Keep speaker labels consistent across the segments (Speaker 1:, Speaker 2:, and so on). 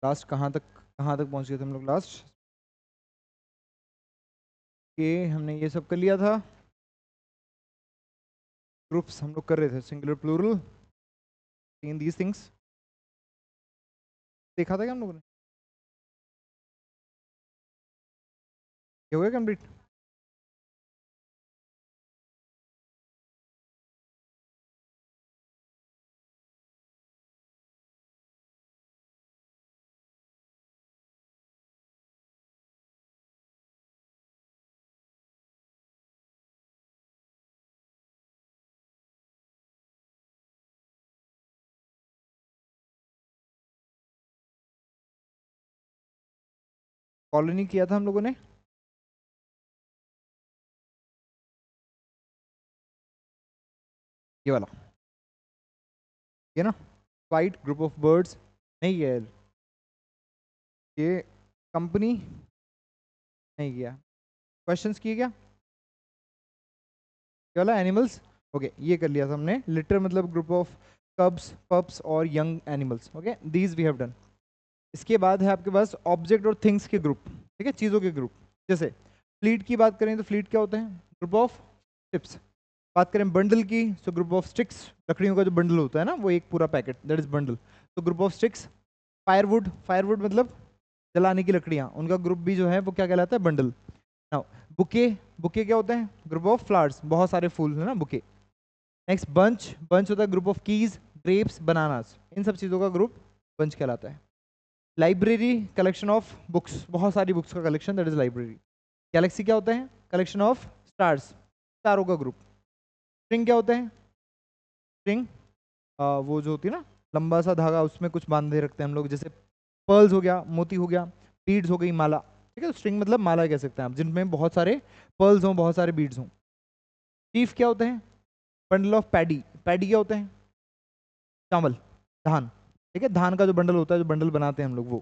Speaker 1: Last कहाँ तक पहुंच गए थे हम लोग लास्ट के? हमने ये सब कर लिया था। ग्रुप्स हम लोग कर रहे थे, singular plural, in these things देखा था क्या हम लोगों ने? ये हो गया कंप्लीट? कॉलोनी किया था हम लोगों ने। ये वाला, ये ना, फ्लाइट, ग्रुप ऑफ बर्ड्स, नहीं यार, ये कंपनी नहीं किया। क्वेश्चंस किए क्या? ये वाला एनिमल्स, ओके ये कर लिया था हमने। लिटर मतलब ग्रुप ऑफ कब्स, पप्स और young animals, okay these we have done. इसके बाद है आपके पास ऑब्जेक्ट और थिंग्स के ग्रुप, ठीक है, चीज़ों के ग्रुप। जैसे फ्लीट की बात करें तो फ्लीट क्या होता है? Group of ships. बात करें बंडल की तो ग्रुप ऑफ स्टिक्स, लकड़ियों का जो बंडल होता है ना, वो एक पूरा पैकेट, दैट इज बंडल, तो group of sticks. Firewood, firewood मतलब जलाने की लकड़ियाँ, उनका ग्रुप भी जो है वो क्या कहलाता है? बंडल। नाउ बुके, बुके क्या होता है? ग्रुप ऑफ फ्लावर्स, बहुत सारे फूल है ना बुके। नेक्स्ट बंच, बंच होता है group of keys, grapes, bananas, इन सब चीज़ों का ग्रुप बंच कहलाता है। लाइब्रेरी, कलेक्शन ऑफ बुक्स, बहुत सारी बुक्स का collection, that is library. Galaxy क्या होता है? कलेक्शन ऑफ स्टार्स, स्टारों का ग्रुप। स्ट्रिंग क्या होता है? स्ट्रिंग वो जो होती है ना, लंबा सा धागा, उसमें कुछ बांधे रखते हैं हम लोग, जैसे पर्ल्स हो गया, मोती हो गया, बीड्स हो गई, माला, ठीक है। स्ट्रिंग मतलब माला कह सकते हैं आप, जिनमें बहुत सारे पर्ल्स हों, बहुत सारे बीड्स हों। चीफ क्या होते हैं? बंडल ऑफ पैडी, पैडी क्या होते हैं? चावल, धान, ठीक है, धान का जो बंडल होता है, जो बंडल बनाते हैं हम लोग वो।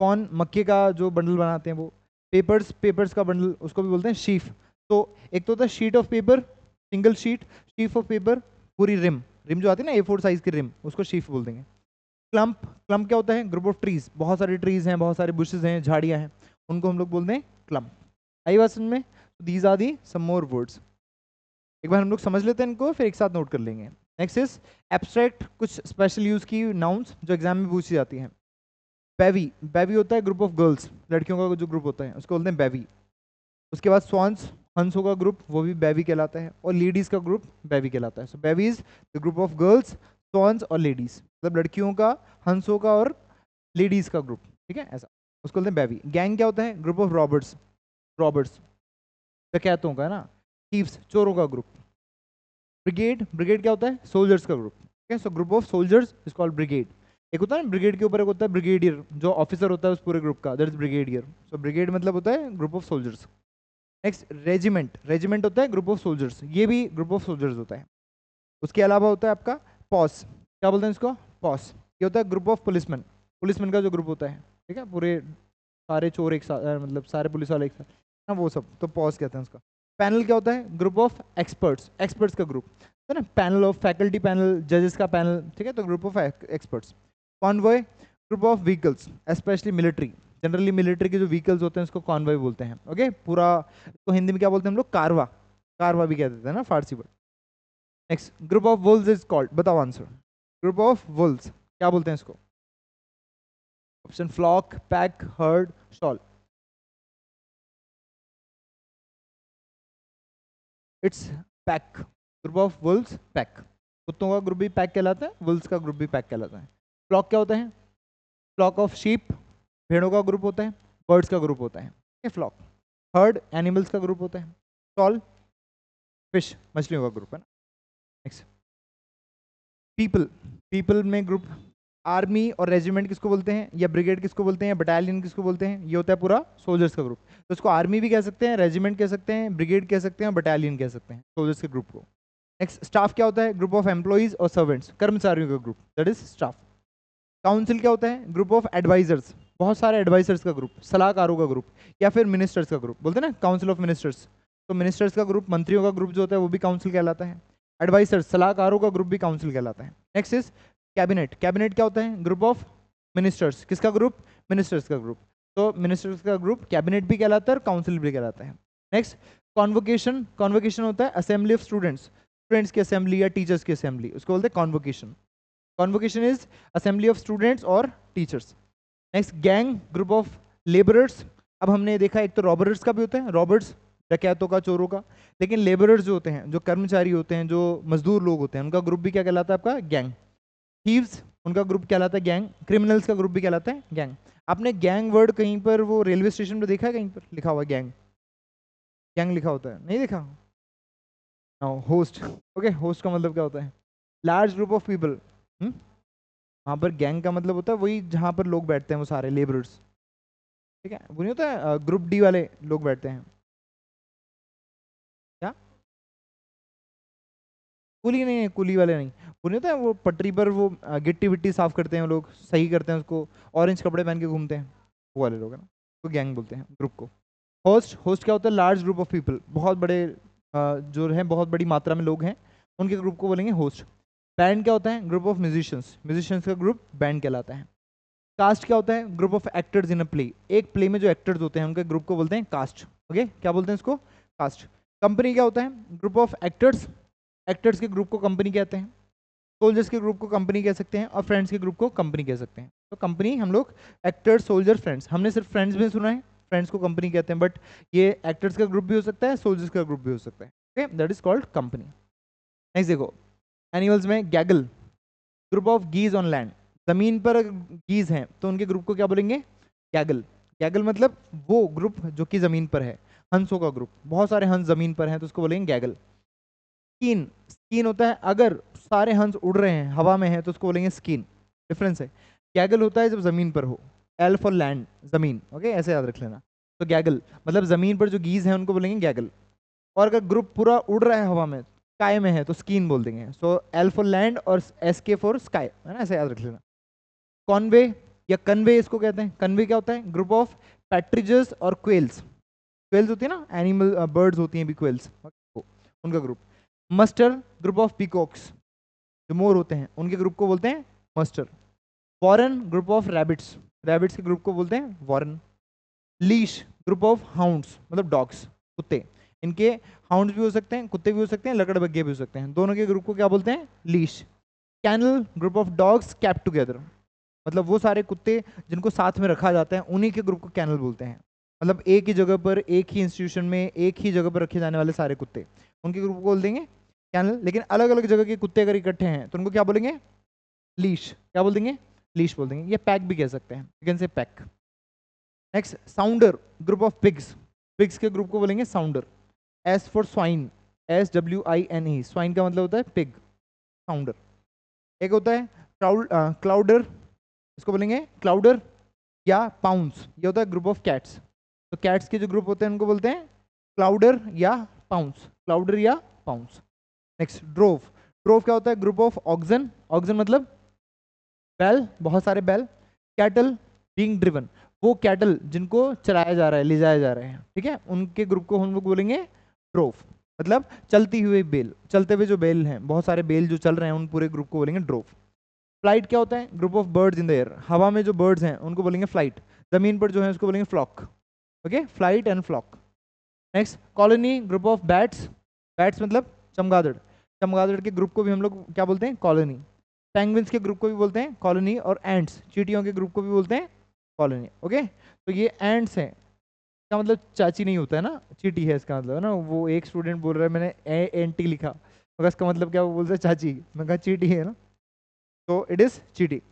Speaker 1: कौन? मक्के का जो बंडल बनाते हैं वो। पेपर्स, पेपर्स का बंडल उसको भी बोलते हैं शीफ। तो एक तो होता है sheet of paper, single sheet, sheath of paper, पूरी रिम, रिम जो आती है ना A4 साइज की रिम, उसको शीफ बोल देंगे। क्लम्प, क्लम्प क्या होता है? ग्रुप ऑफ ट्रीज, बहुत सारे ट्रीज हैं, बहुत सारे बुशेस हैं, झाड़ियां हैं, उनको हम लोग बोलते हैं क्लम्प। आई बात समझ में? These are the some more words. एक बार हम लोग समझ लेते हैं इनको, फिर एक साथ नोट कर लेंगे। नेक्स्ट इज एब्स्ट्रैक्ट, कुछ स्पेशल यूज की नाउन्स जो एग्जाम में पूछी जाती हैं। बेवी, बेवी होता है ग्रुप ऑफ गर्ल्स, लड़कियों का जो ग्रुप होता है उसको बोलते हैं बेवी। उसके बाद स्वान्स, हंसों का ग्रुप, वो भी बेवी कहलाता है, और लेडीज का ग्रुप बेवी कहलाता है। So bevy is the group of girls, swans और लेडीज, मतलब लड़कियों का, हंसों का और लेडीज का ग्रुप, ठीक है, ऐसा उसको बोलते हैं बेवी। गैंग क्या होता है? ग्रुप ऑफ रॉबर्ट्स, रॉबर्ट्स डकैतों का है ना, थीव्स, चोरों का ग्रुप। ब्रिगेड, ब्रिगेड क्या होता है? सोल्जर्स का ग्रुप, ठीक है। So group of soldiers is called brigade. एक होता है ना ब्रिगेड के ऊपर एक होता है ब्रिगेडियर, जो ऑफिसर होता है उस पूरे ग्रुप का, that is brigadier. So brigade मतलब होता है group of soldiers. Next regiment, regiment होता है ग्रुप ऑफ सोल्जर्स, ये भी ग्रुप ऑफ सोल्जर्स होता है। उसके अलावा होता है आपका पॉस, क्या बोलते हैं इसको? पॉस। ये होता है ग्रुप ऑफ पुलिसमैन, पुलिसमैन का जो ग्रुप होता है, ठीक है, पूरे सारे चोर एक साथ, मतलब सारे पुलिस वाले एक साथ, हाँ वो सब, तो पॉस कहते हैं उसका। पैनल क्या होता है? ग्रुप ऑफ एक्सपर्ट्स, एक्सपर्ट्स का ग्रुप है ना, पैनल ऑफ फैकल्टी पैनल, जजेस का पैनल, ठीक है, तो group of experts. Convoy, group of vehicles, specially military, generally military के जो व्हीकल्स होते हैं उसको कॉन्वॉय बोलते हैं, ओके पूरा। तो हिंदी में क्या बोलते हैं हम लोग? कारवा, कारवा भी कह देते हैं ना Farsi word. Next group of wolves is called, बताओ आंसर। ग्रुप ऑफ वुल्स क्या बोलते हैं इसको? Option flock, pack, herd, shoal. It's pack, group of wolves pack. कुत्तों का ग्रुप भी पैक कहलाता है, वुल्स का ग्रुप भी पैक कहलाता है। फ्लॉक क्या होता है? फ्लॉक ऑफ शीप, भेड़ों का ग्रुप होता है, बर्ड्स का ग्रुप होता है फ्लॉक। हर्ड, एनिमल्स का ग्रुप होता है। शॉल, फिश, मछलियों का ग्रुप है ना। नेक्स्ट पीपल, पीपल में ग्रुप, आर्मी और रेजिमेंट किसको बोलते हैं, या ब्रिगेड किसको बोलते हैं, या बटालियन किसको बोलते हैं? ये होता है पूरा सोल्जर्स का ग्रुप। तो इसको आर्मी भी कह सकते हैं, रेजिमेंट कह सकते हैं, ब्रिगेड कह सकते हैं, बटालियन कह सकते हैं, सोल्जर्स के ग्रुप को। नेक्स्ट स्टाफ क्या होता है? ग्रुप ऑफ एम्प्लॉइज और सर्वेंट्स, कर्मचारियों का group, that is staff. Council क्या होता है? ग्रुप ऑफ एडवाइजर्स, बहुत सारे एडवाइजर्स का ग्रुप, सलाहकारों का ग्रुप, या फिर मिनिस्टर्स का ग्रुप, बोलते हैं ना काउंसिल ऑफ मिनिस्टर्स, तो मिनिस्टर्स का ग्रुप, मंत्रियों का ग्रुप जो होता है वो भी काउंसिल कहलाता है। एडवाइजर्स, सलाहकारों का ग्रुप भी काउंसिल कहलाता है। नेक्स्ट इज कैबिनेट, कैबिनेट क्या होता है? ग्रुप ऑफ मिनिस्टर्स, किसका ग्रुप? मिनिस्टर्स का ग्रुप। तो मिनिस्टर्स का ग्रुप कैबिनेट भी कहलाता है और काउंसिल भी कहलाता है। नेक्स्ट कॉन्वोकेशन, कॉन्वोकेशन होता है असेंबली ऑफ स्टूडेंट्स, स्टूडेंट्स की असेंबली या टीचर्स की असेंबली, उसको बोलते हैं convocation. Convocation is assembly of students और teachers. Next gang, group of labourers. अब हमने देखा एक तो रॉबर्स का भी होता है, रॉबर्स डकैतों का, चोरों का, लेकिन लेबरर्स जो होते हैं, जो कर्मचारी होते हैं, जो मजदूर लोग होते हैं, उनका ग्रुप भी क्या कहलाता है आपका? गैंग। थीव्स, उनका ग्रुप कहलाता है गैंग। क्रिमिनल्स का ग्रुप भी कहलाता है गैंग। आपने गैंग वर्ड कहीं पर वो रेलवे स्टेशन पर देखा है? कहीं पर लिखा हुआ गैंग, गैंग लिखा होता है? नहीं देखा? होस्ट, ओके, होस्ट का मतलब क्या होता है? Large group of people. वहाँ पर गैंग का मतलब होता है वही जहाँ पर लोग बैठते हैं, वो सारे लेबरर्स, ठीक है? वो नहीं होता है ग्रुप डी वाले लोग बैठते हैं, क्या? कुली नहीं है, कुली वाले नहीं। वो नहीं होता है वो पटरी पर वो गिट्टी विट्टी साफ करते हैं, वो लोग सही करते हैं उसको, ऑरेंज कपड़े पहन के घूमते हैं, वो वाले लोग है ना, तो गैंग बोलते हैं ग्रुप को। होस्ट, होस्ट क्या होता है? लार्ज ग्रुप ऑफ पीपल, बहुत बड़े जो है बहुत बड़ी मात्रा में लोग हैं, उनके ग्रुप को बोलेंगे होस्ट। बैंड क्या होता है? ग्रुप ऑफ म्यूजिशियंस, म्यूजिशियंस का ग्रुप बैंड कहलाता है। कास्ट क्या होता है? Group of actors in a play, एक प्ले में जो एक्टर्स होते हैं उनके ग्रुप को बोलते हैं कास्ट। ओके, क्या बोलते हैं इसको? कास्ट। कंपनी क्या होता है? ग्रुप ऑफ एक्टर्स, एक्टर्स के ग्रुप को कंपनी कहते हैं। सोल्जर्स के ग्रुप को कंपनी कह सकते हैं और फ्रेंड्स के ग्रुप को कंपनी कह सकते हैं। तो कंपनी हम लोग एक्टर्स, सोल्जर, फ्रेंड्स, हमने सिर्फ फ्रेंड्स में सुना है, फ्रेंड्स को कंपनी कहते हैं, बट ये एक्टर्स का ग्रुप भी हो सकता है, सोल्जर्स का ग्रुप भी हो सकता है। Okay, that is called company. Next देखो, एनिमल्स में गैगल, ग्रुप ऑफ गीज ऑन लैंड, जमीन पर गीज हैं तो उनके ग्रुप को क्या बोलेंगे? गैगल। गैगल मतलब वो ग्रुप जो कि जमीन पर है, हंसों का ग्रुप, बहुत सारे हंस जमीन पर हैं तो उसको बोलेंगे गैगल। स्कीन, स्कीन होता है अगर सारे हंस उड़ रहे हैं, हवा में है, तो उसको बोलेंगे स्कीन। डिफरेंस है। गैगल होता है जब जमीन पर हो, एल फॉर लैंड, जमीन, ओके, ऐसे याद रख लेना। तो गैगल मतलब जमीन पर जो गीज हैं उनको बोलेंगे गैगल। और अगर ग्रुप पूरा उड़ रहा है हवा में, स्काई में है, तो स्कीन बोल देंगे। सो एल फॉर लैंड और एस के फॉर स्काई, है ना, ऐसे याद रख लेना। कॉन्वे या कन्वे इसको कहते हैं। कन्वे क्या होता है? ग्रुप ऑफ पैट्रिजेस और क्वेल्स, क्वेल्स होती है ना, एनिमल बर्ड्स होती हैं भी क्वेल्स, उनका group. Muster, group of peacocks, जो मोर होते हैं उनके ग्रुप को बोलते हैं muster. Warren, group of rabbits, rabbits के ग्रुप को बोलते हैं warren. Leash, group of hounds, मतलब डॉग्स, कुत्ते, इनके हाउंड्स भी हो सकते हैं, कुत्ते भी हो सकते हैं, लकड़बग्गे भी हो सकते हैं, दोनों के ग्रुप को क्या बोलते हैं? Leash. Kennel, group of dogs kept together, मतलब वो सारे कुत्ते जिनको साथ में रखा जाता है उन्हीं के ग्रुप को कैनल बोलते हैं। मतलब एक ही जगह पर, एक ही इंस्टीट्यूशन में, एक ही जगह पर रखे जाने वाले सारे कुत्ते, उनके ग्रुप को बोल देंगे कैनल। लेकिन अलग अलग जगह के कुत्ते अगर इकट्ठे हैं तो उनको क्या बोलेंगे? लीश। क्या बोल देंगे? लीश बोल देंगे। ये पैक भी कह सकते हैं, you can say pack. Next साउंडर, group of pigs, pigs के ग्रुप को बोलेंगे साउंडर। S for swine, SWINE, swine का मतलब होता है पिग, साउंडर। एक होता है क्लाउडर, इसको बोलेंगे क्लाउडर या पाउंस, ये होता है ग्रुप ऑफ कैट्स। तो कैट्स के जो ग्रुप होते हैं उनको बोलते हैं क्लाउडर या पाउंस, क्लाउडर या पाउंस। नेक्स्ट ड्रोव, ड्रोव क्या होता है? ग्रुप ऑफ ऑक्सन, ऑक्सन मतलब बैल, बहुत सारे बैल। कैटल बीइंग ड्रिवन, वो कैटल जिनको चलाया जा रहा है, ले जाया जा रहे हैं, ठीक है, उनके ग्रुप को हम लोग बोलेंगे ड्रोव, मतलब चलती हुई बेल, चलते हुए जो बेल हैं, बहुत सारे बेल जो चल रहे हैं, उन पूरे ग्रुप को बोलेंगे ड्रोव। फ्लाइट क्या होता है? Group of birds in the air, हवा में जो बर्ड्स हैं उनको बोलेंगे फ्लाइट, जमीन पर जो है उसको बोलेंगे flock. Okay, flight and flock. Next colony, group of bats, bats मतलब चमगादड़, चमगादड़ के ग्रुप को भी हम लोग क्या बोलते हैं? कॉलोनी। पेंगुइन्स के ग्रुप को भी बोलते हैं कॉलोनी, और एंट्स, चींटियों के ग्रुप को भी बोलते हैं कॉलोनी। ओके, तो ये एंट्स हैं, इसका मतलब चाची नहीं होता है ना, चींटी है इसका मतलब, है ना। वो एक स्टूडेंट बोल रहा है मैंने एंटी लिखा, मगर इसका मतलब क्या, वो बोलते हैं चाची, मैं कहा चींटी है ना, तो इट इज चींटी।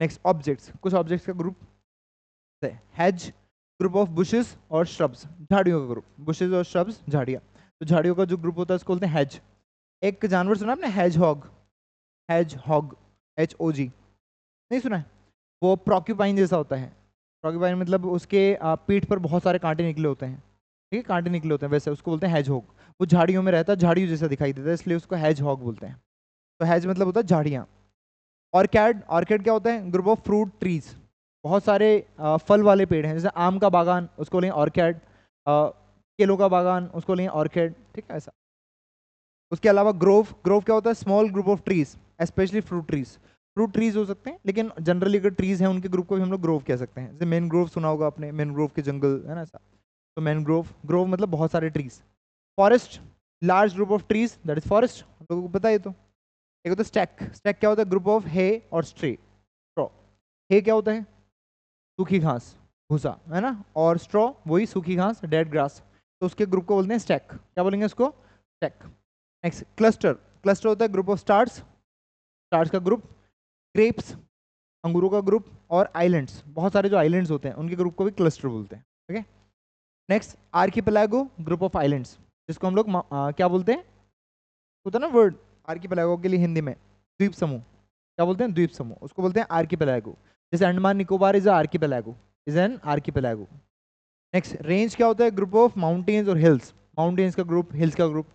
Speaker 1: नेक्स्ट ऑब्जेक्ट्स, कुछ ऑब्जेक्ट्स का ग्रुप है। हैज, ग्रुप ऑफ बुशेस और श्रब्स, झाड़ियों का ग्रुप, बुशेस और श्रब्स झाड़ियाँ, तो झाड़ियों का जो ग्रुप होता है उसको बोलते हैं हैज। एक जानवर सुना आपने? Hedgehog, hedgehog, HOG, नहीं सुना है? वो प्रोक्यूपाइन जैसा होता है। प्रोक्यूपाइन मतलब उसके पीठ पर बहुत सारे कांटे निकले होते हैं, ठीक है, कांटे निकले होते हैं, वैसे उसको बोलते हैं हैज हॉग। वो झाड़ियों में रहता है, झाड़ियों जैसा दिखाई देता है, इसलिए उसको हैज हॉग बोलते हैं। तो हैज मतलब होता है झाड़ियाँ। ऑर्किड, ऑर्किड क्या होता है? ग्रुप ऑफ फ्रूट ट्रीज, बहुत सारे फल वाले पेड़ हैं, जैसे आम का बागान उसको बोलेंगे ऑर्किड, केलों का बागान उसको बोलेंगे ऑर्किड, ठीक है, ऐसा। उसके अलावा ग्रोव, ग्रोव क्या होता है? Small group of trees, specially fruit trees, fruit trees हो सकते हैं, लेकिन जनरली अगर ट्रीज हैं उनके ग्रुप को भी हम लोग ग्रोव कह सकते हैं। जैसे मैनग्रोव सुना होगा आपने, मैनग्रोव के जंगल है ना ऐसा, तो मैनग्रोव, ग्रोव मतलब बहुत सारे trees. Forest, large group of trees, that is forest, हम लोगों को पता है। तो एक होता है स्टैक। स्टैक क्या होता है? ग्रुप ऑफ हे और स्ट्रे, स्ट्रॉ। हे क्या होता है? सूखी घास, भूसा है ना, और स्ट्रॉ वही सूखी घास, डेड ग्रास, तो उसके ग्रुप को बोलते हैं स्टैक। क्या बोलेंगे उसको? स्टैक। Next cluster. क्लस्टर होता है ग्रुप ऑफ स्टार्स, स्टार्स का ग्रुप। ग्रेप्स, अंगूरों का ग्रुप। और आइलैंड्स, बहुत सारे जो आइलैंड्स होते हैं उनके ग्रुप को भी क्लस्टर बोलते हैं। ठीक है। Next archipelago, group of islands, जिसको हम लोग क्या बोलते हैं, होता है ना वर्ड आर्किपेलागो के लिए हिंदी में, द्वीप समूह। क्या बोलते हैं? द्वीप समूह, उसको बोलते हैं आर्किपेलागो। जैसे Andaman Nicobar is archipelago, is an archipelago. Next range क्या होता है? ग्रुप ऑफ माउंटेन्स और हिल्स, माउंटेन्स का ग्रुप, हिल्स का ग्रुप।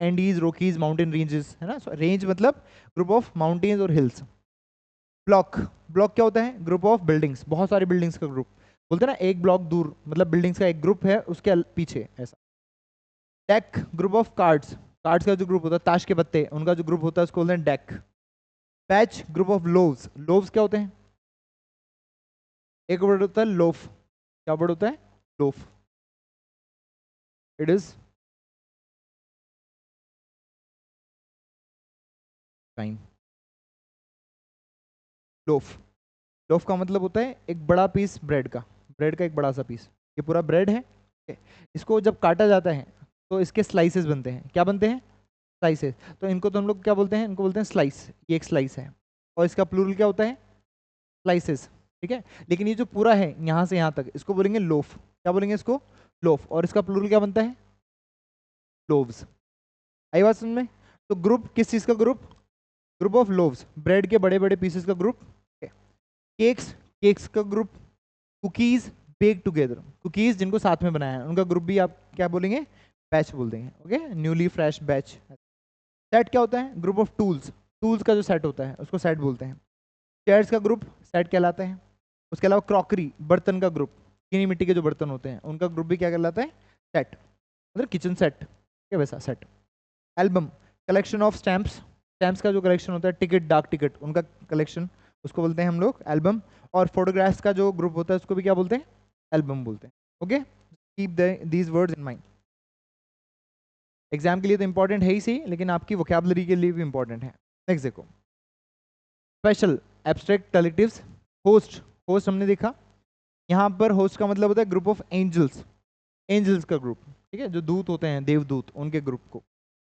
Speaker 1: एंडीज, रोकीज, माउंटेन रेंजेस है ना, रेंज मतलब ग्रुप ऑफ माउंटेन्स और हिल्स। ब्लॉक, ब्लॉक क्या होता है? ग्रुप ऑफ बिल्डिंग्स, बहुत सारी बिल्डिंग्स का ग्रुप, बोलते हैं ना एक ब्लॉक दूर, मतलब बिल्डिंग्स का एक ग्रुप है उसके पीछे ऐसा। Deck, group of cards, cards का जो ग्रुप होता है, ताश के पत्ते, उनका जो ग्रुप होता है उसको बोलते हैं deck. Patch, group of loaves, loaves क्या होते हैं? एक वर्ड होता है लोफ, क्या वर्ड होता है? Loaf, it is time. Loaf, loaf का मतलब होता है एक बड़ा पीस ब्रेड का, ब्रेड का एक बड़ा सा पीस। ये पूरा ब्रेड है, इसको जब काटा जाता है तो इसके स्लाइसेस बनते हैं। क्या बनते हैं? स्लाइसेस। तो इनको तो हम लोग क्या बोलते हैं? इनको बोलते हैं स्लाइस, ये एक स्लाइस है। और इसका प्लूरल क्या होता है? स्लाइसेस। ठीक है। लेकिन ये जो पूरा है यहाँ से यहाँ तक, इसको बोलेंगे लोफ। क्या बोलेंगे इसको? लोफ। और इसका प्लूरल क्या बनता है? लोव्स। आई बात समझ में? तो ग्रुप किस चीज का group? Group of loaves, bread के बड़े बड़े पीसेस का ग्रुप। केक्स, केक्स का group. Cookies bake together, cookies जिनको साथ में बनाया है उनका ग्रुप भी आप क्या बोलेंगे? बैच बोल देंगे। Okay, newly fresh batch. Set क्या होता है? ग्रुप ऑफ टूल्स, टूल्स का जो सेट होता है उसको सेट बोलते हैं। चेयर्स का ग्रुप सेट कहलाता है। उसके अलावा क्रॉकरी, बर्तन का ग्रुप, चीनी मिट्टी के जो बर्तन होते हैं उनका ग्रुप भी क्या कहलाता है? सेट, मतलब किचन सेट क्या वैसा set. Album, collection of stamps, stamps का जो कलेक्शन होता है, टिकट, डाक टिकट, उनका कलेक्शन, उसको बोलते हैं हम लोग एल्बम। और फोटोग्राफ्स का जो ग्रुप होता है उसको भी क्या बोलते हैं? एल्बम बोलते हैं। Okay, keep these words in mind. Exam के लिए तो इंपॉर्टेंट है ही सही, लेकिन आपकी वोकैबुलरी के लिए भी इंपॉर्टेंट है। नेक्स्ट देखो, special, abstract, collectives. Host, host हमने देखा, यहाँ पर होस्ट का मतलब होता है ग्रुप ऑफ एंजल्स, एंजल्स का ग्रुप। ठीक है, जो दूत होते हैं, देवदूत, उनके ग्रुप को।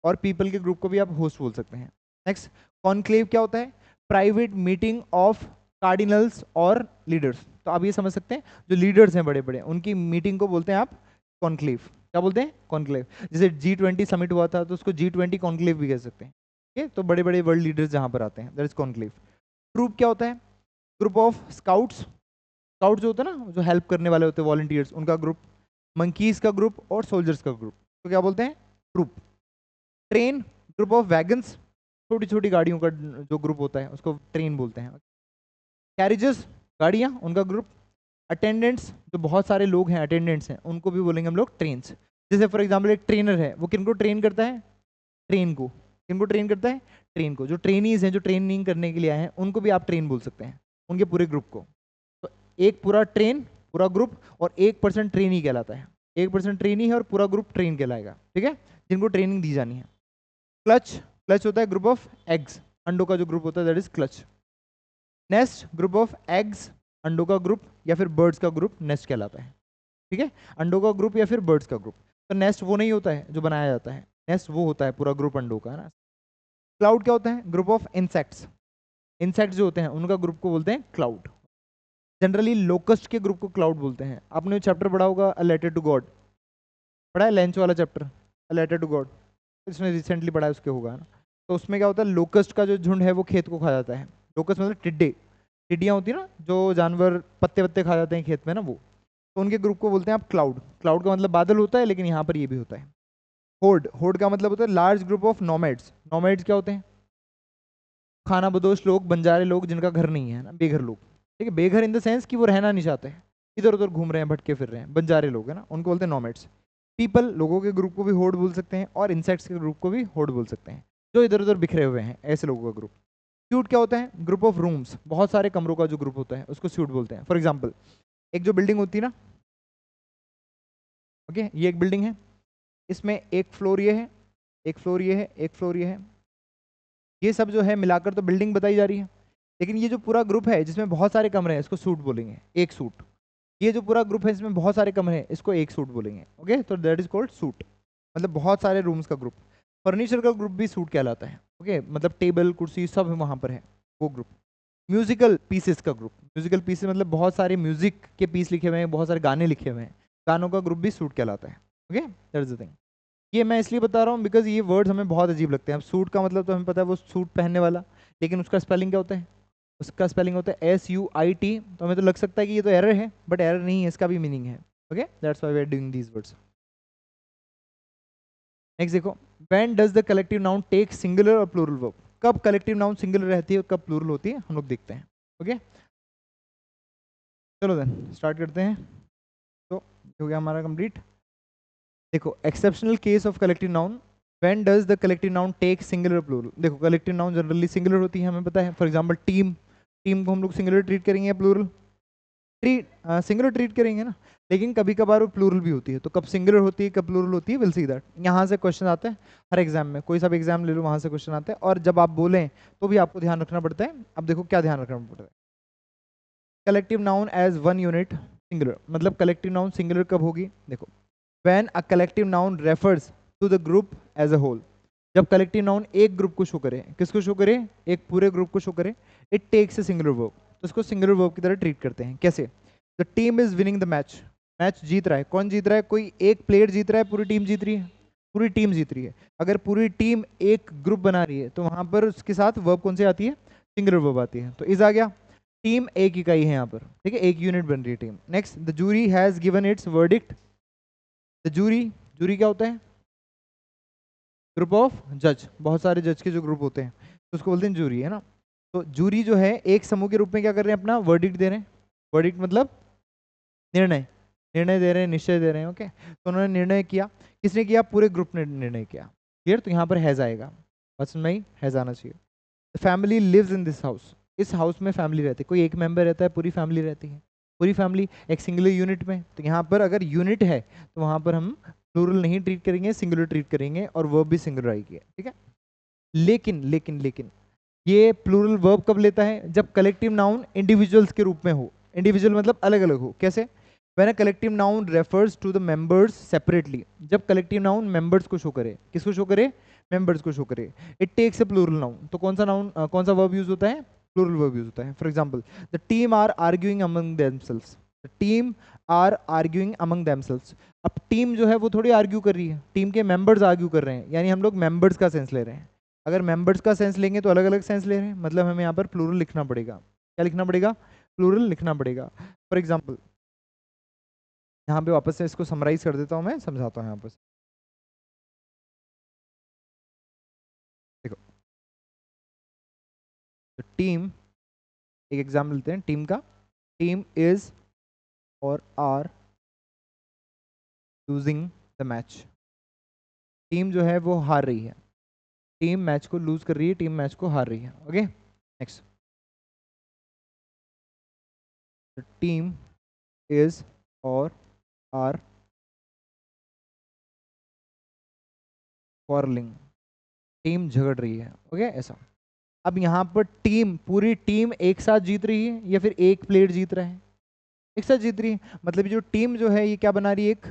Speaker 1: और पीपल के ग्रुप को भी आप होस्ट बोल सकते हैं। नेक्स्ट, कॉन्क्लेव क्या होता है? प्राइवेट मीटिंग ऑफ कार्डिनल्स और लीडर्स। तो आप ये समझ सकते हैं जो लीडर्स हैं बड़े बड़े, उनकी मीटिंग को बोलते हैं आप कॉन्क्लेव। क्या बोलते हैं? कॉन्क्लेव। जैसे G20 समिट हुआ था तो उसको G20 कॉन्क्लेव भी कह सकते हैं। ठीक है, तो बड़े बड़े वर्ल्ड लीडर्स जहाँ पर आते हैं, दैट इज कॉन्क्लेव। ट्रूप क्या होता है? ग्रुप ऑफ स्काउट्स, स्काउट जो होता है ना, जो हेल्प करने वाले होते हैं, वॉलंटियर्स, उनका ग्रुप। मंकीज का ग्रुप और सोल्जर्स का ग्रुप, तो क्या बोलते हैं? Troop. Train, group of wagons, छोटी छोटी गाड़ियों का जो ग्रुप होता है उसको ट्रेन बोलते हैं। कैरिजेस, गाड़ियाँ, उनका ग्रुप। अटेंडेंट्स, जो बहुत सारे लोग हैं अटेंडेंट्स हैं, उनको भी बोलेंगे हम लोग ट्रेन्स। जैसे फॉर एग्जाम्पल एक ट्रेनर है, वो किनको ट्रेन करता है? ट्रेन को। किनको ट्रेन करता है? ट्रेन को। जो ट्रेनीज हैं, जो ट्रेनिंग करने के लिए आए हैं, उनको भी आप ट्रेन बोल सकते हैं, उनके पूरे ग्रुप को। तो एक पूरा ट्रेन, पूरा ग्रुप, और 1% ट्रेनी कहलाता है। 1% ट्रेनी है और पूरा ग्रुप ट्रेन कहलाएगा। ठीक है, जिनको ट्रेनिंग दी जानी है। क्लच, क्लच होता है ग्रुप ऑफ एग्स, अंडों का जो ग्रुप होता है, that is clutch. Nest, group of eggs, अंडों का ग्रुप या फिर बर्ड्स का ग्रुप नेस्ट कहलाता है। ठीक है, अंडों का ग्रुप या फिर बर्ड्स का ग्रुप। तो नेस्ट वो नहीं होता है जो बनाया जाता है, नेस्ट वो होता है पूरा ग्रुप अंडों का, है ना। क्लाउड क्या होता है? ग्रुप ऑफ इंसेक्ट्स, इंसेक्ट्स जो होते हैं उनका ग्रुप को बोलते हैं क्लाउड। जनरली लोकस्ट के ग्रुप को क्लाउड बोलते हैं। आपने चैप्टर पढ़ा होगा अ लेटर टू गॉड, पढ़ा है लंच वाला chapter, a letter to God, इसने रिसेंटली पढ़ा है, उसके होगा ना। तो उसमें क्या होता है? लोकस्ट का जो झुंड है वो खेत को खा जाता है। लोकस्ट मतलब टिड्डे, टिड्डियाँ होती है ना, जो जानवर पत्ते पत्ते खा जाते हैं खेत में ना, वो। तो उनके ग्रुप को बोलते हैं आप क्लाउड। क्लाउड का मतलब बादल होता है, लेकिन यहाँ पर ये भी होता है। होर्ड, होर्ड का मतलब होता है large group of nomads. Nomads क्या होते हैं? खाना बदोश लोग, बंजारे लोग, जिनका घर नहीं है ना, बेघर लोग। ठीक है, बेघर इन द सेंस कि वो रहना नहीं चाहते हैं, इधर उधर घूम रहे हैं, भटके फिर रहे हैं, बंजारे लोग है ना, उनको बोलते हैं नोमैड्स। पीपल, लोगों के ग्रुप को भी होर्ड बोल सकते हैं, और इंसेक्ट्स के ग्रुप को भी होर्ड बोल सकते हैं, जो इधर उधर बिखरे हुए हैं, ऐसे लोगों का ग्रुप। सूट क्या होता है? ग्रुप ऑफ रूम्स, बहुत सारे कमरों का जो ग्रुप होता है उसको सूट बोलते हैं। फॉर एग्जाम्पल एक जो बिल्डिंग होती है ना, ओके, ये एक बिल्डिंग है, इसमें एक फ्लोर ये है, एक फ्लोर ये है, एक फ्लोर ये है, ये सब जो है मिलाकर तो बिल्डिंग बताई जा रही है। लेकिन ये जो पूरा ग्रुप है जिसमें बहुत सारे कमरे हैं इसको सूट बोलेंगे, एक सूट। ये जो पूरा ग्रुप है इसमें बहुत सारे कमरे हैं इसको एक सूट बोलेंगे। ओके, तो दैट इज कॉल्ड सूट, मतलब बहुत सारे रूम्स का ग्रुप। फर्नीचर का ग्रुप भी सूट कहलाता है। ओके, मतलब टेबल कुर्सी सब वहाँ पर है, वो ग्रुप। म्यूजिकल पीसेस का ग्रुप, म्यूजिकल पीसेस मतलब बहुत सारे म्यूजिक के पीस लिखे हुए हैं, बहुत सारे गाने लिखे हुए हैं, गानों का ग्रुप भी सूट कहलाता है। Okay, that is the thing. ये मैं इसलिए बता रहा हूँ बिकॉज ये वर्ड्स हमें बहुत अजीब लगते हैं। अब सूट का मतलब तो हमें पता है वो सूट पहनने वाला, लेकिन उसका स्पेलिंग क्या होता है? उसका स्पेलिंग होता है SUIT। तो हमें तो लग सकता है कि ये तो एरर है, बट एरर नहीं है, इसका भी मीनिंग है। Okay, that's why we are doing these words. Next देखो, when does the collective noun take singular और प्लूरल वर्ब? कब कलेक्टिव नाउन सिंगुलर रहती है और कब प्लूरल होती है, हम लोग देखते हैं। ओके, चलो देन स्टार्ट करते हैं। तो हो गया हमारा कंप्लीट। देखो, exceptional case of collective noun, when does the collective noun take singular plural? देखो, कलेक्टिव नाउन जनरली सिंगुलर होती है, हमें पता है। फॉर एग्जांपल टीम, टीम को हम लोग सिंगुलर ट्रीट करेंगे या प्लूरल? ट्रीट, सिंगुलर ट्रीट करेंगे ना। लेकिन कभी कभार वो प्लूरल भी होती है, तो कब सिंगुलर होती है कब प्लूरल होती है, विल सी दैट। यहाँ से क्वेश्चन आते हैं हर एग्जाम में, कोई सा भी एग्जाम ले लो वहाँ से क्वेश्चन आते हैं, और जब आप बोलें तो भी आपको ध्यान रखना पड़ता है। अब देखो क्या ध्यान रखना पड़ता है, collective noun as one unit singular, मतलब कलेक्टिव नाउन सिंगुलर कब होगी? देखो, when a collective noun refers to the group as a whole, जब कलेक्टिव नाउन एक ग्रुप को शो करे, किसको शो करे? एक पूरे ग्रुप को शो करे। It takes a singular verb, तो इसको सिंगुलर वर्ब की तरह ट्रीट करते हैं। कैसे? The team is winning the match, match जीत रहा है। कौन जीत रहा है? कोई एक प्लेयर जीत रहा है, पूरी टीम जीत रही है? पूरी टीम जीत रही है। अगर पूरी टीम एक ग्रुप बना रही है तो वहां पर उसके साथ वर्ब कौन सी आती है? सिंगुलर वर्ब आती है। तो इज आ गया, टीम एक इकाई है यहाँ पर, ठीक है, एक यूनिट बन रही है team. Next, the jury has given its verdict. The jury, jury क्या होता है? ग्रुप ऑफ जज, बहुत सारे जज के जो ग्रुप होते हैं तो उसको बोलते हैं जूरी, है ना। तो जूरी जो है एक समूह के रूप में क्या कर रहे हैं? अपना वर्डिक्ट दे रहे हैं। वर्डिक्ट मतलब निर्णय, निर्णय दे रहे हैं, निश्चय दे रहे हैं। ओके, तो उन्होंने निर्णय किया, किसने किया? पूरे ग्रुप ने निर्णय किया। क्लियर? तो यहाँ पर हैज आएगा, बस में ही हैज आना चाहिए। Family lives in this house, इस हाउस में फैमिली रहती है। कोई एक मेंबर रहता है, पूरी फैमिली रहती है, पूरी फैमिली एक सिंगुलर यूनिट में। तो यहाँ पर अगर यूनिट है तो वहाँ पर हम प्लूरल नहीं ट्रीट करेंगे, सिंगुलर ट्रीट करेंगे, और वर्ब भी सिंगुलर आएगी। ठीक है, लेकिन लेकिन लेकिन ये प्लूरल वर्ब कब लेता है? जब कलेक्टिव नाउन इंडिविजुअल्स के रूप में हो। इंडिविजुअल मतलब अलग अलग हो। कैसे? When a collective noun refers to the members separately, जब कलेक्टिव नाउन मेंबर्स को शो करे, किसको शो करे? मेंबर्स को शो करे। It takes a plural noun, तो कौन सा नाउन, कौन सा वर्ब यूज होता है? प्लूरल वर्ब यूज होता है। For example, the team are arguing among themselves, the team are arguing among themselves. अब टीम जो है वो थोड़ी आर्ग्यू कर रही है, टीम के मेंबर्स आर्ग्यू कर रहे हैं, यानी हम लोग मेंबर्स का सेंस ले रहे हैं। अगर मेंबर्स का सेंस लेंगे तो अलग अलग सेंस ले रहे हैं, मतलब हमें यहाँ पर प्लूरल लिखना पड़ेगा। क्या लिखना पड़ेगा? प्लूरल लिखना पड़ेगा। फॉर एग्जाम्पल, यहाँ पे वापस से इसको समराइज कर देता हूँ, मैं समझाता हूँ यहाँ पर। देखो, तो टीम, एक एग्जाम्पल लेते हैं टीम का। टीम इज और are losing the match, team जो है वो हार रही है, टीम मैच को लूज कर रही है, टीम मैच को हार रही है। ओके, नेक्स्ट, टीम इज और आर क्वारलिंग, टीम झगड़ रही है। ओके, ऐसा। अब यहाँ पर टीम, पूरी टीम एक साथ जीत रही है या फिर एक प्लेयर जीत रहा है? एक साथ जीत रही है, मतलब ये जो टीम जो है ये क्या बना रही है? एक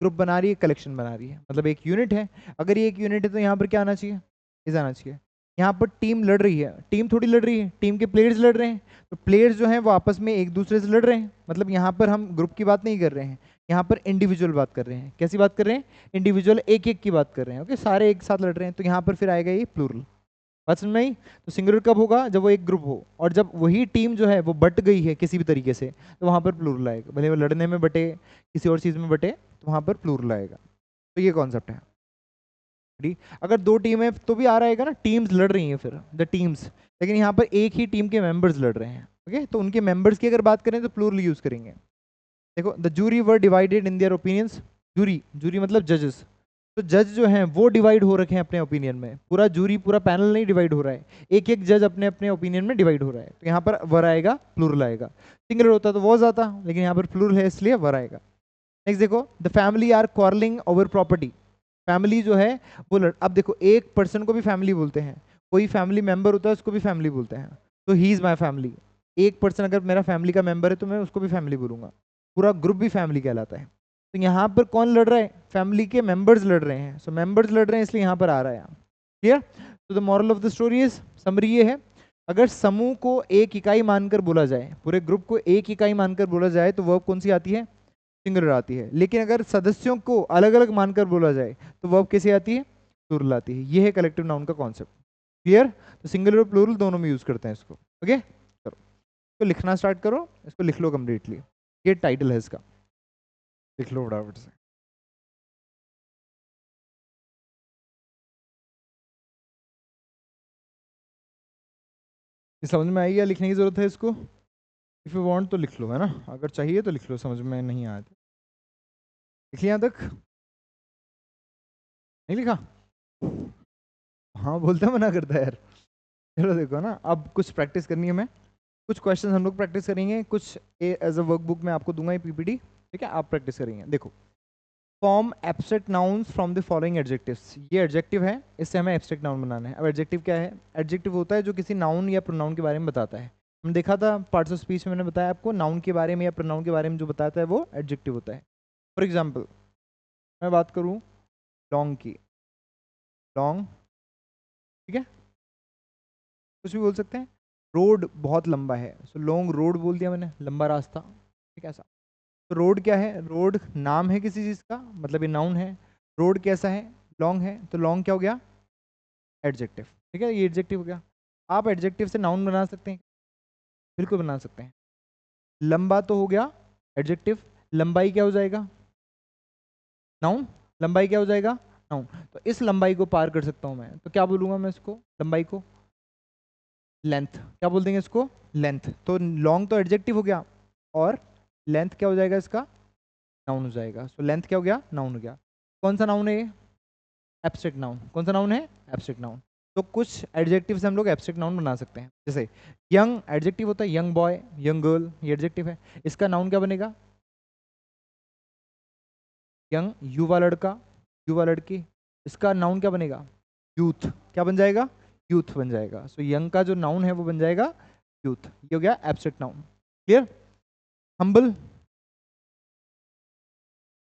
Speaker 1: ग्रुप बना रही है, कलेक्शन बना रही है, मतलब एक यूनिट है। अगर ये एक यूनिट है तो यहाँ पर क्या आना चाहिए? इज आना चाहिए। यहाँ पर टीम लड़ रही है, टीम थोड़ी लड़ रही है, टीम के प्लेयर्स लड़ रहे हैं। तो प्लेयर्स जो हैं वो आपस में एक दूसरे से लड़ रहे हैं, मतलब यहाँ पर हम ग्रुप की बात नहीं कर रहे हैं, यहाँ पर इंडिविजुअल बात कर रहे हैं। कैसी बात कर रहे हैं? इंडिविजुअल, एक एक की बात कर रहे हैं। ओके, सारे एक साथ लड़ रहे हैं, तो यहाँ पर फिर आएगा ये प्लूरल। बात समझ में आई? तो सिंगुलर कब होगा? जब वो एक ग्रुप हो, और जब वही टीम जो है वो बट गई है किसी भी तरीके से, तो वहां पर प्लूरल आएगा। भले वो लड़ने में बटे, किसी और चीज में बटे, तो वहां पर प्लूरल आएगा। तो ये कॉन्सेप्ट है। ठीक? अगर दो टीम है तो भी आ रहेगा ना, टीम्स लड़ रही हैं फिर, द टीम्स। लेकिन यहाँ पर एक ही टीम के मेंबर्स लड़ रहे हैं। ओके, तो उनके मेंबर्स की अगर बात करें तो प्लूरल यूज करेंगे। देखो, the jury were divided in their opinions. Jury, jury मतलब जजेस, तो जज जो हैं वो डिवाइड हो रखे हैं अपने ओपिनियन में, पूरा जूरी पूरा पैनल नहीं डिवाइड हो रहा है, एक एक जज अपने अपने ओपिनियन में डिवाइड हो रहा है। तो यहाँ पर वर आएगा, प्लूरल आएगा। सिंगुलर होता तो वॉज आता, लेकिन यहाँ पर प्लूरल है इसलिए वर आएगा। नेक्स्ट देखो, the family are quarrelling over property. Family जो है वो अब देखो, एक पर्सन को भी फैमिली बोलते हैं, कोई फैमिली मेंबर होता है उसको भी फैमिली बोलते हैं। तो ही इज माई फैमिली, एक पर्सन अगर मेरा फैमिली का मेंबर है तो मैं उसको भी फैमिली बोलूंगा, पूरा ग्रुप भी फैमिली कहलाता है। तो यहाँ पर कौन लड़ रहा है, फैमिली के मेंबर्स लड़ रहे हैं। सो मेंबर्स लड़ रहे हैं इसलिए यहाँ पर आ रहा है। क्लियर? तो the moral of the story is, summary ये है, अगर समूह को एक इकाई मानकर बोला जाए, पूरे ग्रुप को एक इकाई मानकर बोला जाए तो वर्ब कौन सी आती है, सिंगुलर आती है। लेकिन अगर सदस्यों को अलग अलग मानकर बोला जाए तो वर्ब कैसे आती है, प्लूरल आती है। ये है कलेक्टिव नाउन का कॉन्सेप्ट। क्लियर? तो सिंगुलर और प्लूरल दोनों में यूज करते हैं इसको। ओके, करो तो लिखना स्टार्ट करो, इसको लिख लो कंप्लीटली। ये टाइटल है इसका, लिख लो फटाफट से। ये समझ में आई या लिखने की जरूरत है इसको? इफ यू वांट तो लिख लो, है ना, अगर चाहिए तो लिख लो, समझ में नहीं आया तो लिख लिया तक, नहीं लिखा? हाँ बोलते मना करता है यार। चलो देखो ना, अब कुछ प्रैक्टिस करनी है, मैं कुछ क्वेश्चन हम लोग प्रैक्टिस करेंगे, कुछ एज अ वर्कबुक में आपको दूंगा ये पीपीटी, ठीक है, आप प्रैक्टिस करेंगे। देखो, form abstract nouns from the following adjectives. ये एडजेक्टिव है, इससे हमें एब्स्ट्रैक्ट नाउन बनाना है। अब एडजेक्टिव क्या है? एडजेक्टिव होता है जो किसी नाउन या प्रोनाउन के बारे में बताता है। हम देखा था पार्ट्स ऑफ स्पीच में, मैंने बताया आपको, नाउन के बारे में या प्रोनाउन के बारे में जो बताता है वो एडजेक्टिव होता है। फॉर एग्जाम्पल मैं बात करूँ लॉन्ग की, लॉन्ग, ठीक है, कुछ भी बोल सकते हैं। रोड बहुत लंबा है, सो लॉन्ग रोड बोल दिया मैंने, लंबा रास्ता, ठीक है ऐसा। तो रोड क्या है, रोड नाम है किसी चीज़ का, मतलब ये नाउन है। रोड कैसा है, लॉन्ग है, तो लॉन्ग क्या हो गया, एडजेक्टिव, ठीक है, ये एडजेक्टिव हो गया। आप एडजेक्टिव से नाउन बना सकते हैं, बिल्कुल बना सकते हैं। लंबा तो हो गया एडजेक्टिव, लंबाई क्या हो जाएगा, नाउन, लंबाई क्या हो जाएगा, नाउन। तो इस लंबाई को पार कर सकता हूँ मैं, तो क्या बोलूँगा मैं इसको, लंबाई को लेंथ, क्या बोल देंगे इसको, लेंथ। तो लॉन्ग तो एडजेक्टिव हो गया, और लेंथ क्या हो जाएगा इसका, नाउन हो जाएगा। सो लेंथ क्या हो गया, नाउन हो गया। कौन सा नाउन है ये, एब्स्ट्रैक्ट नाउन। कौन सा नाउन है, एब्स्ट्रैक्ट नाउन। तो कुछ एडजेक्टिव से हम लोग एब्स्ट्रैक्ट नाउन बना सकते हैं। जैसे यंग एडजेक्टिव होता है, यंग बॉय, यंग गर्ल, ये एडजेक्टिव है। इसका नाउन क्या बनेगा, यंग, युवा लड़का, युवा लड़की। इसका नाउन क्या बनेगा, यूथ, क्या बन जाएगा, यूथ बन जाएगा। सो यंग का जो नाउन है वो बन जाएगा यूथ। ये हो गया abstract noun. Clear? Humble,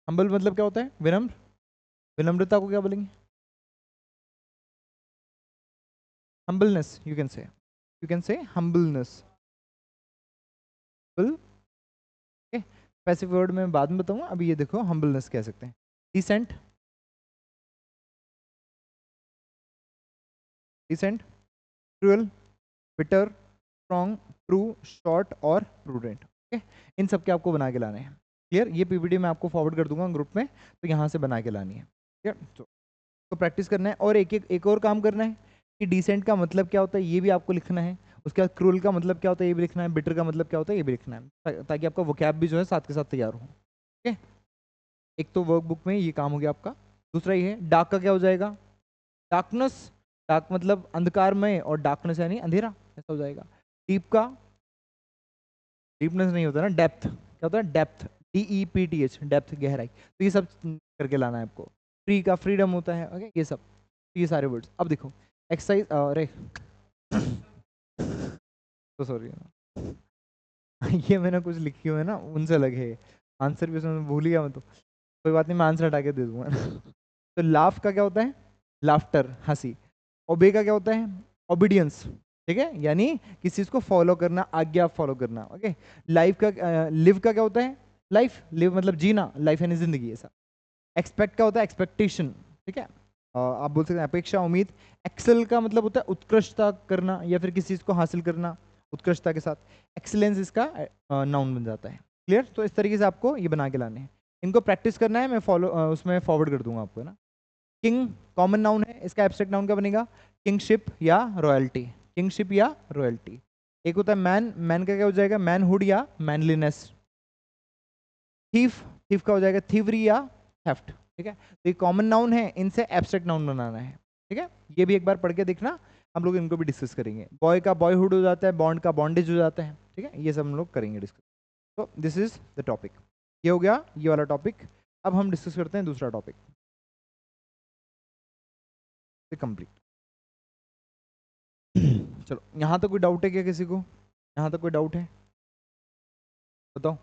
Speaker 1: humble मतलब क्या होता है, विनम्र, विनम्रता को क्या बोलेंगे, humbleness, you can say humbleness, humble, okay, specific word में बाद में बताऊंगा, अभी ये देखो humbleness कह सकते हैं। Decent, decent, cruel, bitter, strong, true, short और प्रूडेंट। ओके, इन सब के आपको बना के लाने हैं। क्लियर? ये पीपीटी मैं आपको फॉरवर्ड कर दूंगा ग्रुप में, तो यहाँ से बना के लानी है। क्लियर? तो प्रैक्टिस करना है, और एक और काम करना है कि डिसेंट का मतलब क्या होता है ये भी आपको लिखना है, उसके बाद क्रूअल का मतलब क्या होता है ये भी लिखना है, बिटर का मतलब क्या होता है ये भी लिखना है, ताकि आपका वोकैब भी जो है साथ के साथ तैयार हो। ओके, एक तो वर्कबुक में ये काम हो गया आपका। दूसरा ये है डार्क का क्या हो जाएगा, डार्कनेस, डार्क मतलब अंधकारमय, और डार्कनेस यानी अंधेरा, ऐसा हो जाएगा। डीप का, डीपनेस नहीं होता ना, डेप्थ, क्या होता है, डेप्थ, DEPTH, डेप्थ, गहराई। तो ये सब करके लाना है आपको। फ्री का फ्रीडम होता है, ओके, ये सब, ये सारे वर्ड्स। अब देखो एक्सरसाइज, अरे तो सॉरी ये मैंने कुछ लिखी हुई है ना, उनसे लगे आंसर भी उसमें भूल गया मैं, तो कोई बात नहीं, मैं आंसर हटा के दे दूंगा तो लाफ का क्या होता है, लाफ्टर, हंसी। ओबे का क्या होता है, ओबीडियंस, ठीक है, यानी किसी चीज को फॉलो करना, आज्ञा फॉलो करना। ओके, लाइफ का, लिव का क्या होता है, लाइफ, लिव मतलब जीना, लाइफ यानी जिंदगी, ऐसा। एक्सपेक्ट का होता है एक्सपेक्टेशन, ठीक है, आप बोल सकते हैं अपेक्षा, उम्मीद। एक्सेल का मतलब होता है उत्कृष्टता करना, या फिर किसी चीज को हासिल करना उत्कृष्टता के साथ। एक्सीलेंस इसका नाउन बन जाता है। क्लियर? तो इस तरीके से आपको ये बना के लाने हैं, इनको प्रैक्टिस करना है, मैं उसमें फॉरवर्ड कर दूंगा आपको, है ना। किंग कॉमन नाउन है, इसका एब्स्ट्रैक्ट नाउन क्या बनेगा, किंगशिप या रॉयल्टी, किंगशिप या रॉयल्टी। एक होता है मैन, मैन का क्या हो जाएगा, मैनहुड या मैनलीनेस। थीफ, थीफ का हो जाएगा थीवरी या थेफ्ट, ठीक है। तो ये कॉमन नाउन है, इनसे एब्स्ट्रैक्ट नाउन बनाना है, ठीक है। ये भी एक बार पढ़ के देखना, हम लोग इनको भी डिस्कस करेंगे। बॉय का बॉयहुड हो जाता है, बॉन्ड का बॉन्डेज हो जाता है, ठीक है। ये सब हम लोग करेंगे डिस्कस। तो दिस इज द टॉपिक, ये हो गया ये वाला टॉपिक। अब हम डिस्कस करते हैं दूसरा टॉपिक, कंप्लीट। चलो, यहाँ तक कोई डाउट है क्या किसी को? यहाँ तक कोई डाउट है? बताओ।